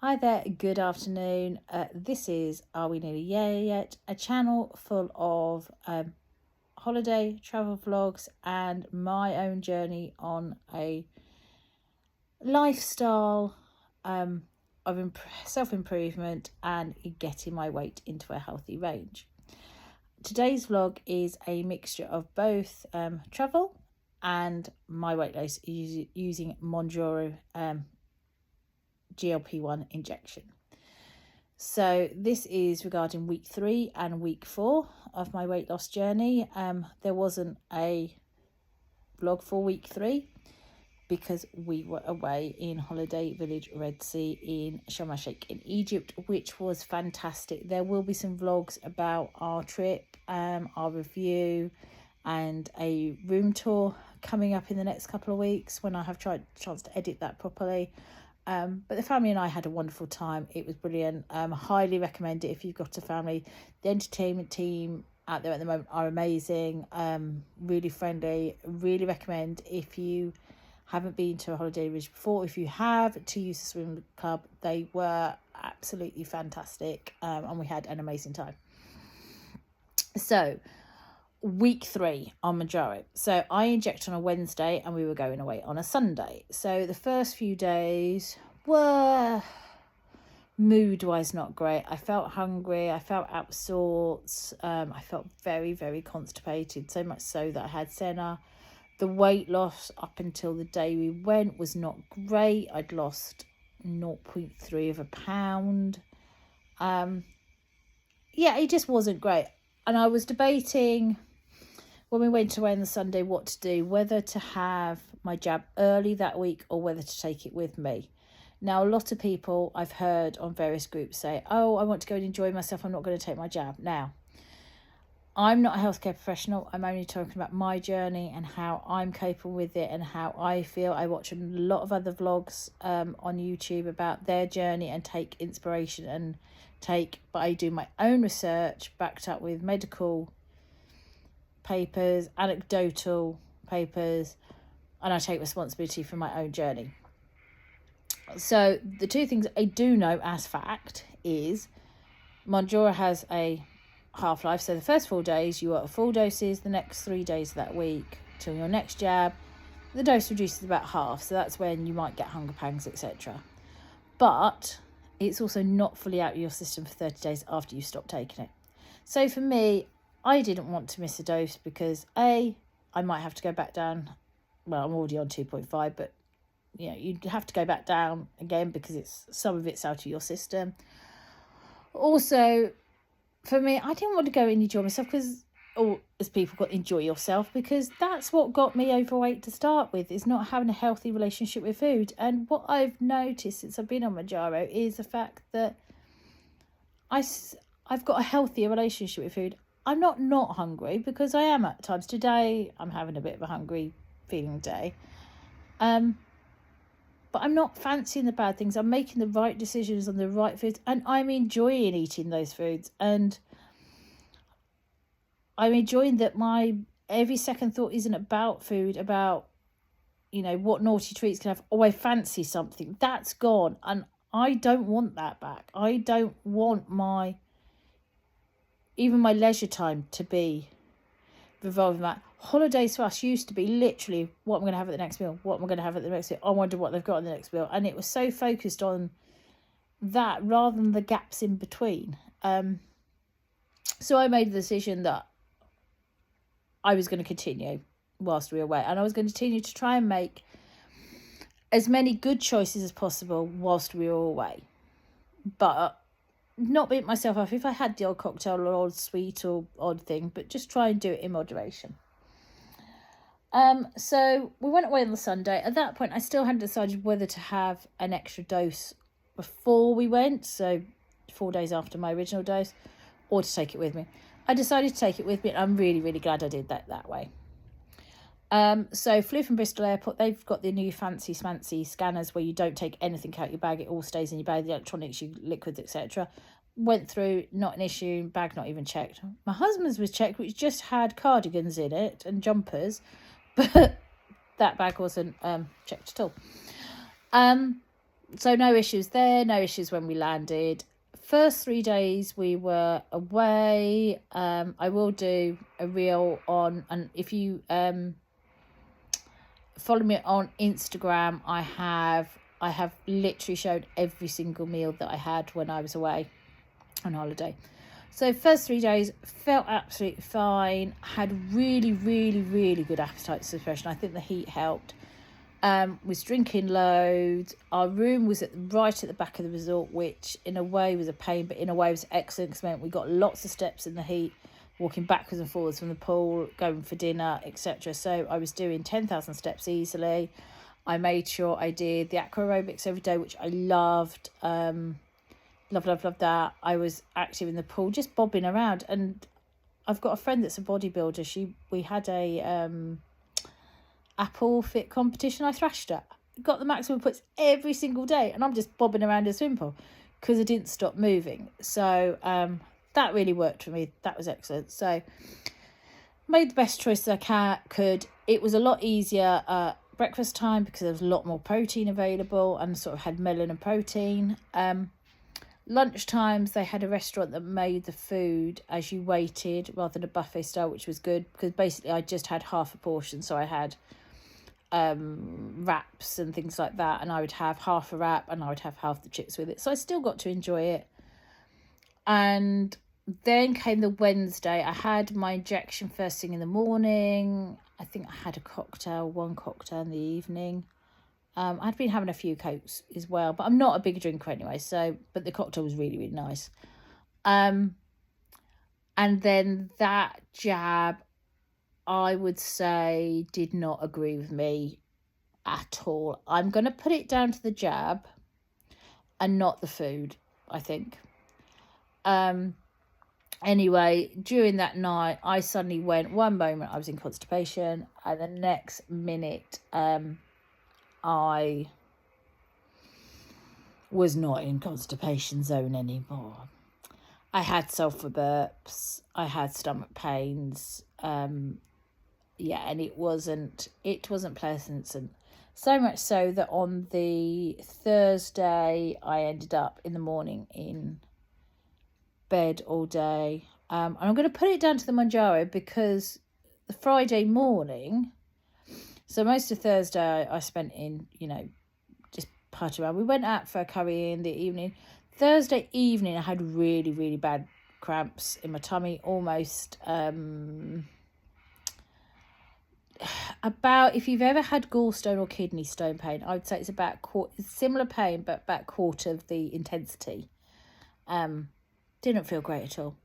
Hi there, good afternoon. This is Are We Nearly There Yet? A channel full of holiday travel vlogs and my own journey on a lifestyle of self-improvement and getting my weight into a healthy range. Today's vlog is a mixture of both travel and my weight loss using Mounjaro GLP-1 injection. So this is regarding week 3 and week 4 of my weight loss journey. There wasn't a vlog for week 3 because we were away in Holiday Village Red Sea in Sharm el-Sheikh in Egypt, which was fantastic. There will be some vlogs about our trip, our review and a room tour coming up in the next couple of weeks when I have tried chance to edit that properly. But the family and I had a wonderful time. It was brilliant. Highly recommend it if you've got a family. The entertainment team out there at the moment are amazing, really friendly. Really recommend if you haven't been to a holiday village before. If you have, to use the swim club. They were absolutely fantastic, and we had an amazing time. So week 3 on Mounjaro. So I inject on a Wednesday and we were going away on a Sunday. So the first few days were mood wise not great. I felt hungry, I felt out of sorts, I felt very, very constipated, so much so that I had senna. The weight loss up until the day we went was not great. I'd lost 0.3 of a pound. Yeah, it just wasn't great. And I was debating when we went away on the Sunday what to do, whether to have my jab early that week or whether to take it with me. Now, a lot of people I've heard on various groups say, oh, I want to go and enjoy myself, I'm not going to take my jab. Now, I'm not a healthcare professional. I'm only talking about my journey and how I'm coping with it and how I feel. I watch a lot of other vlogs on YouTube about their journey and take inspiration and but I do my own research backed up with medical papers, anecdotal papers, and I take responsibility for my own journey. So the two things I do know as fact is Mounjaro has a half-life. So the first 4 days you are at full doses, the next 3 days of that week till your next jab, the dose reduces about half. So that's when you might get hunger pangs, etc. But it's also not fully out of your system for 30 days after you stop taking it. So for me, I didn't want to miss a dose because I might have to go back down. Well, I'm already on 2.5, but you know, you'd have to go back down again because some of it's out of your system. Also, for me, I didn't want to go and enjoy myself or as people got enjoy yourself, because that's what got me overweight to start with, is not having a healthy relationship with food. And what I've noticed since I've been on Mounjaro is the fact that I've got a healthier relationship with food. I'm not hungry because I am at times. Today I'm having a bit of a hungry feeling day. But I'm not fancying the bad things. I'm making the right decisions on the right foods and I'm enjoying eating those foods. And I'm enjoying that my every second thought isn't about food, about, you know, what naughty treats can I have. Oh, I fancy something. That's gone. And I don't want that back. I don't want even my leisure time to be revolving that. Holidays for us used to be literally what I'm going to have at the next meal. What am I going to have at the next meal? I wonder what they've got at the next meal. And it was so focused on that rather than the gaps in between. So I made the decision that I was going to continue whilst we were away. And I was going to continue to try and make as many good choices as possible whilst we were away. But not beat myself up if I had the odd cocktail or odd sweet or odd thing, but just try and do it in moderation. So we went away on the Sunday. At that point, I still hadn't decided whether to have an extra dose before we went, so 4 days after my original dose, or to take it with me. I decided to take it with me, and I'm really, really glad I did that way. So flew from Bristol Airport. They've got the new fancy smancy scanners where you don't take anything out your bag. It all stays in your bag, the electronics, your liquids, etc. Went through, not an issue, bag not even checked. My husband's was checked, which just had cardigans in it and jumpers, but that bag wasn't checked at all. So no issues there, no issues when we landed. First 3 days we were away. I will do a reel on, and if you follow me on Instagram, I have literally showed every single meal that I had when I was away on holiday. So first 3 days felt absolutely fine, had really, really, really good appetite suppression. I think the heat helped. Was drinking loads. Our room was right at the back of the resort, which in a way was a pain, but in a way was excellent because it meant we got lots of steps in the heat, walking backwards and forwards from the pool, going for dinner, etc. So I was doing 10,000 steps easily. I made sure I did the aqua aerobics every day, which I loved. Love that. I was active in the pool, just bobbing around. And I've got a friend that's a bodybuilder. We had a Apple Fit competition. I thrashed her, got the maximum puts every single day, and I'm just bobbing around a swimming pool because I didn't stop moving. So that really worked for me. That was excellent. So made the best choices I could. It was a lot easier at breakfast time because there was a lot more protein available, and sort of had melon and protein. Lunch times, they had a restaurant that made the food as you waited rather than a buffet style, which was good because basically I just had half a portion. So I had wraps and things like that, and I would have half a wrap and I would have half the chips with it, so I still got to enjoy it. And then came the Wednesday. I had my injection first thing in the morning. I think I had one cocktail in the evening. I'd been having a few Cokes as well, but I'm not a big drinker anyway, but the cocktail was really, really nice. And then that jab, I would say, did not agree with me at all. I'm going to put it down to the jab and not the food, I think. Anyway, during that night, I suddenly went, one moment I was in constipation, and the next minute I was not in constipation zone anymore. I had sulfur burps, I had stomach pains, and it wasn't pleasant. And so much so that on the Thursday I ended up in the morning in bed all day. And I'm going to put it down to the Mounjaro because the Friday morning, so most of Thursday I spent in, just partying around. We went out for a curry in the evening. Thursday evening I had really, really bad cramps in my tummy, almost about, if you've ever had gallstone or kidney stone pain, I would say it's about similar pain, but about quarter of the intensity. Didn't feel great at all.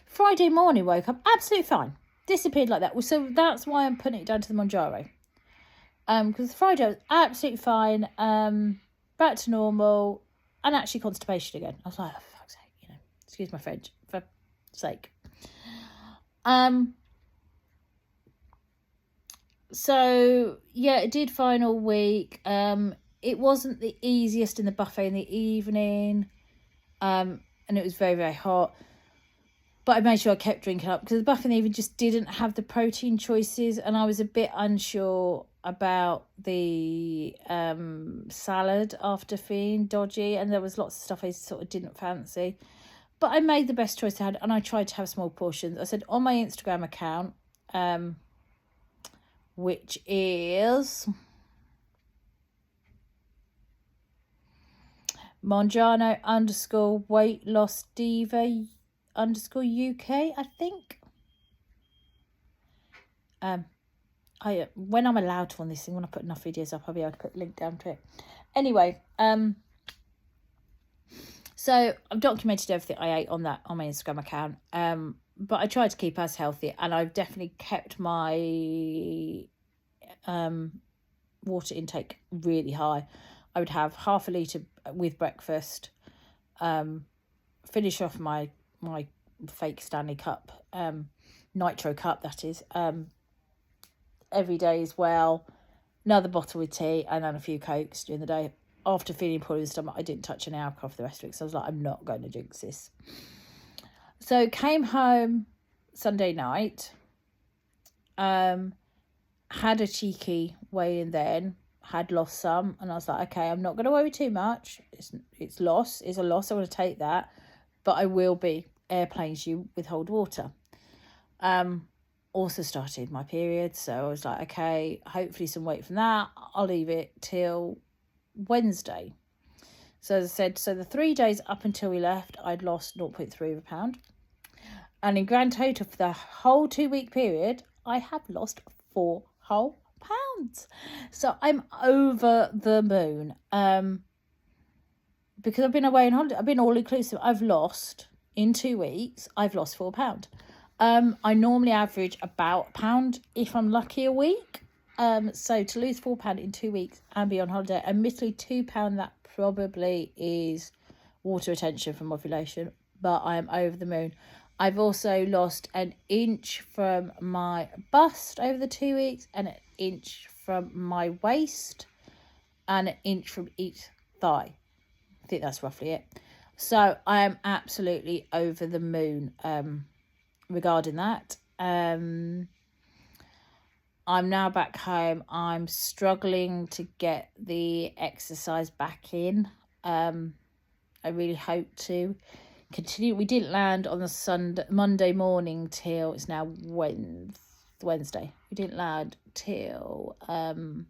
Friday morning, woke up absolutely fine, disappeared like that. So that's why I'm putting it down to the Mounjaro. Because Friday was absolutely fine, back to normal, and actually constipation again. I was like, oh, for fuck's sake, excuse my French, for sake. So yeah, it did fine all week. It wasn't the easiest in the buffet in the evening, and it was very, very hot. But I made sure I kept drinking up because the buffet in the evening just didn't have the protein choices, and I was a bit unsure about the salad after feeling dodgy, and there was lots of stuff I sort of didn't fancy. But I made the best choice I had, and I tried to have small portions. I said on my Instagram account, which is Monjano_weight loss diva _UK, I think. When I'm allowed to on this thing, when I put enough videos up, I'll be able to put a link down to it. Anyway, so I've documented everything I ate on my Instagram account. But I tried to keep us healthy, and I've definitely kept my water intake really high. I would have half a litre with breakfast, finish off my fake Stanley cup, nitro cup that is, every day as well, another bottle with tea, and then a few Cokes during the day. After feeling poorly in the stomach, I didn't touch any alcohol for the rest of it, so I was like, I'm not going to drink this. So came home Sunday night, had a cheeky weigh-in then, had lost some, and I was like, okay, I'm not going to worry too much. It's a loss. I want to take that, but I will be airplanes you withhold water. Also started my period, so I was like, okay, hopefully some weight from that. I'll leave it till Wednesday. So as I said, so the 3 days up until we left, I'd lost 0.3 of a pound. And in grand total for the whole 2-week period, I have lost 4 whole pounds. So I'm over the moon. Because I've been away on holiday, I've been all inclusive. I've lost, in 2 weeks, I've lost 4 pounds. I normally average about a pound if I'm lucky a week. So to lose 4 pounds in 2 weeks and be on holiday, admittedly £2, that probably is water retention from ovulation, but I am over the moon. I've also lost an inch from my bust over the 2 weeks, and an inch from my waist, and an inch from each thigh. I think that's roughly it. So I am absolutely over the moon regarding that. I'm now back home. I'm struggling to get the exercise back in. I really hope to continue. We didn't land on the Monday morning till it's now Wednesday. We didn't land till 2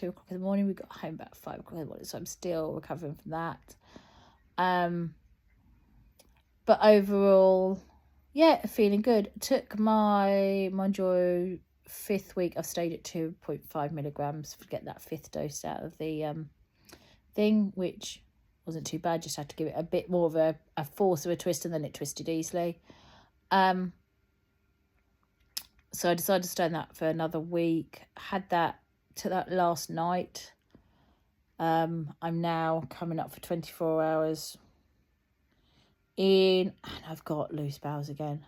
o'clock in the morning. We got home about 5 o'clock in the morning, so I'm still recovering from that. But overall, yeah, feeling good. Took my Mounjaro 5th week. I've stayed at 2.5 milligrams to get that 5th dose out of the thing, which wasn't too bad. Just had to give it a bit more of a force of a twist, and then it twisted easily. So I decided to stay on that for another week. Took that last night. I'm now coming up for 24 hours in, and I've got loose bowels again.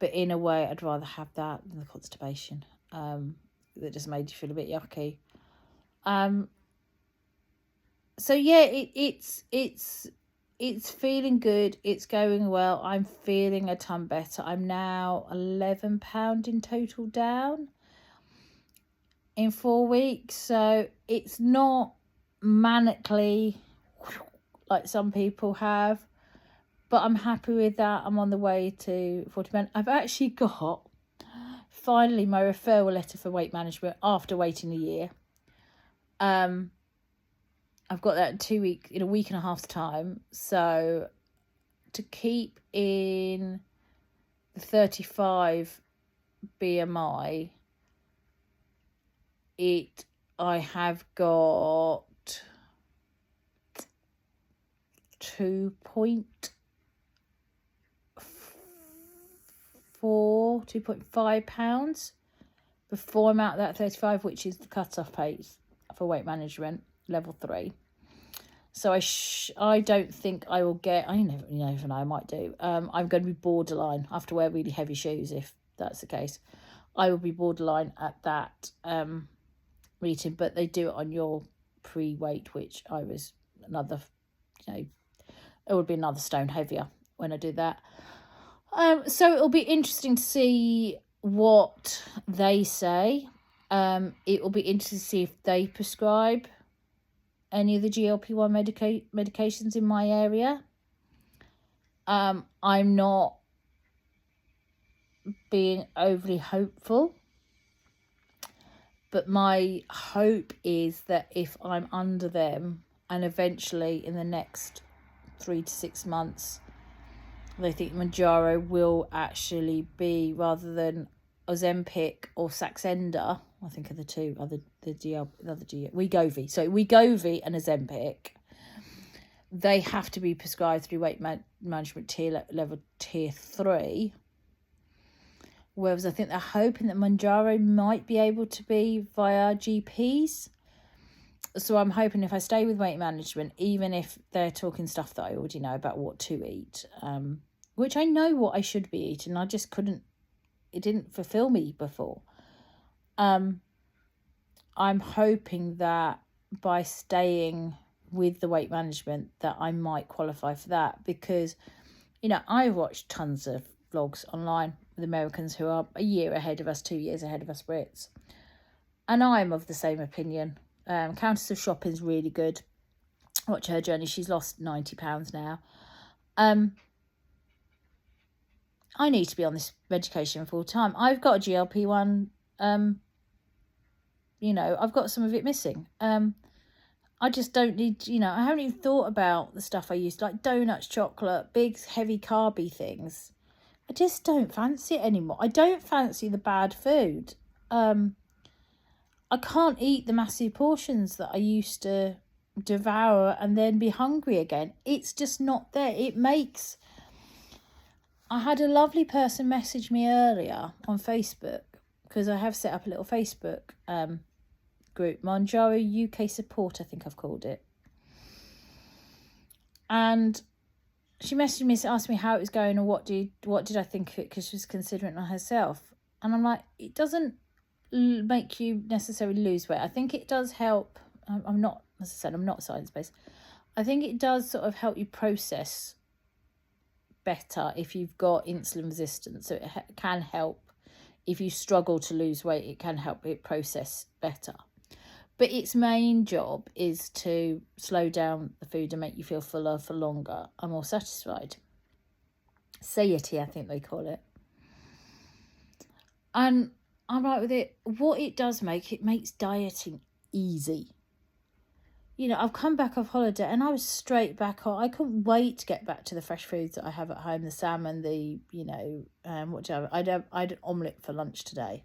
But in a way, I'd rather have that than the constipation. That just made you feel a bit yucky. So yeah, it's feeling good. It's going well. I'm feeling a ton better. I'm now 11 pound in total down in 4 weeks. So it's not manically like some people have, but I'm happy with that. I'm on the way to 40 pounds. I've actually got finally my referral letter for weight management after waiting a year. I've got that in a week and a half's time. So to keep in the 35 BMI, I have got 2.5 pounds before I'm out that 35, which is the cut-off pace for weight management, level 3. So I don't think I will get, I never know, I might do. I'm going to be borderline. I have to wear really heavy shoes if that's the case. I will be borderline at that meeting, but they do it on your pre-weight, which I was another, it would be another stone heavier when I do that. So it'll be interesting to see what they say. It will be interesting to see if they prescribe any of the GLP-1 medications in my area. I'm not being overly hopeful, but my hope is that if I'm under them, and eventually in the next 3 to 6 months, they think Mounjaro will actually be, rather than Ozempic or Saxenda, I think are the two other Wegovy. So Wegovy and Ozempic, they have to be prescribed through weight management tier 3. Whereas I think they're hoping that Mounjaro might be able to be via GPs. So I'm hoping if I stay with weight management, even if they're talking stuff that I already know about what to eat, which I know what I should be eating, I just couldn't, it didn't fulfill me before. I'm hoping that by staying with the weight management that I might qualify for that, because, I watched tons of vlogs online with Americans who are a year ahead of us, 2 years ahead of us Brits. And I'm of the same opinion. Countess of Shopping's really good. Watch her journey. She's lost £90 now. I need to be on this medication full time. I've got a GLP-1. I've got some of it missing. I just don't need, I haven't even thought about the stuff I used, like donuts, chocolate, big, heavy, carby things. I just don't fancy it anymore. I don't fancy the bad food. I can't eat the massive portions that I used to devour and then be hungry again. It's just not there. I had a lovely person message me earlier on Facebook, because I have set up a little Facebook group, Mounjaro UK Support, I think I've called it. And she messaged me, asked me how it was going and what did I think of it, because she was considering it on herself. And I'm like, it doesn't make you necessarily lose weight. I think it does help. I'm not, as I said, I'm not science-based. I think it does sort of help you process better if you've got insulin resistance. So it can help. If you struggle to lose weight, it can help it process better. But its main job is to slow down the food and make you feel fuller for longer and more satisfied. Satiety, I think they call it. And I'm right with it. What it does it makes dieting easy. I've come back off holiday and I was straight back on. I couldn't wait to get back to the fresh foods that I have at home, the salmon, the, I had an omelette for lunch today.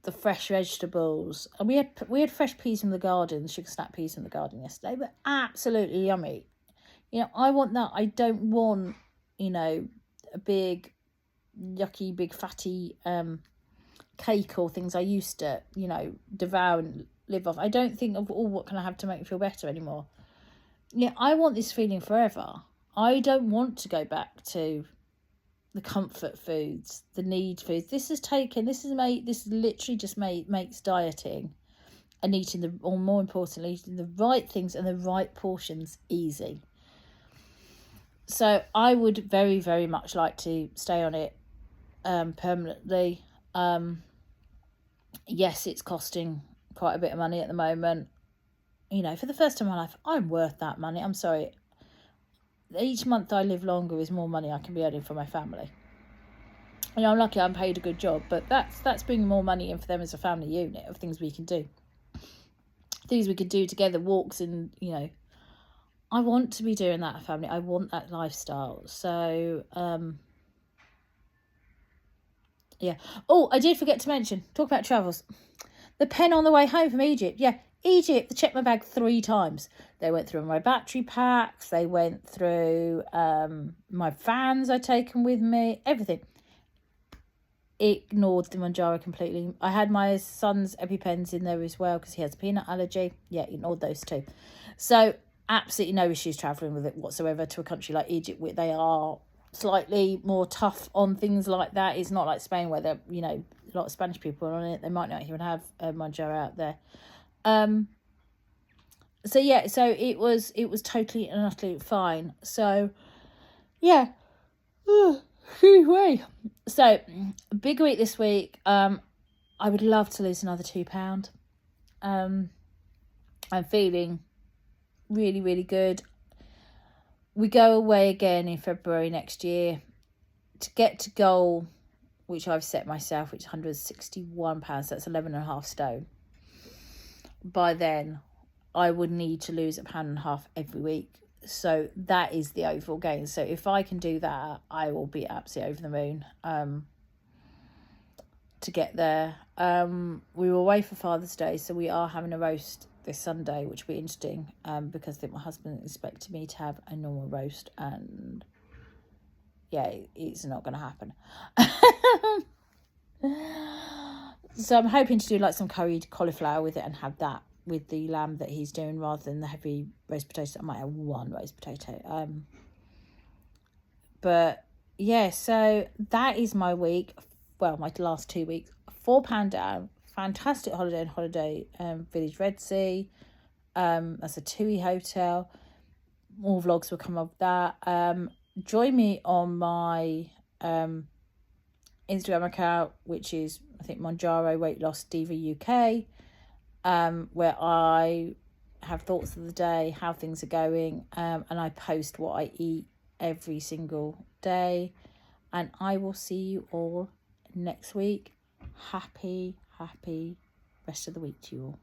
The fresh vegetables. And we had fresh peas from the garden, sugar snap peas from the garden yesterday, but absolutely yummy. I want that. I don't want, a big, yucky, big fatty cake or things I used to, devour and live off. I don't think of, what can I have to make me feel better anymore. I want this feeling forever. I don't want to go back to the comfort foods, the need foods. This literally just makes dieting and eating or more importantly, eating the right things and the right portions easy. So I would very, very much like to stay on it permanently. Yes, it's costing quite a bit of money at the moment. For the first time in my life, I'm worth that money. I'm sorry. Each month I live longer is more money I can be earning for my family. I'm lucky I'm paid a good job, but that's bringing more money in for them as a family unit of things we can do. Things we could do together, walks and, I want to be doing that family. I want that lifestyle. So, yeah. Oh, I did forget to mention, talk about travels. The pen on the way home from Egypt. Yeah, Egypt, they checked my bag 3 times. They went through my battery packs. They went through my fans I'd taken with me. Everything. Ignored the Mounjaro completely. I had my son's EpiPens in there as well because he has a peanut allergy. Yeah, ignored those too. So absolutely no issues travelling with it whatsoever to a country like Egypt, where they are slightly more tough on things like that. It's not like Spain where they're, a lot of Spanish people are on it. They might not even have Mounjaro out there. So yeah, so it was totally and utterly fine. So yeah. So big week this week. I would love to lose another £2. I'm feeling really, really good. We go away again in February next year to get to goal, which I've set myself, which is £161. That's 11.5 stone. By then, I would need to lose £1.5 every week. So that is the overall gain. So if I can do that, I will be absolutely over the moon to get there. We were away for Father's Day, so we are having a roast this Sunday, which will be interesting because I think my husband expected me to have a normal roast, and yeah, it's not going to happen. So I'm hoping to do like some curried cauliflower with it and have that with the lamb that he's doing rather than the heavy roast potatoes. I might have one roast potato. But yeah, so that is my week. Well, my last 2 weeks. £4 down. Fantastic holiday in Holiday Village Red Sea. That's a TUI hotel. More vlogs will come of that. Join me on my Instagram account, which is I think Monjaro Weight Loss Diva UK, where I have thoughts of the day, how things are going, and I post what I eat every single day. And I will see you all next week. Happy rest of the week to you all.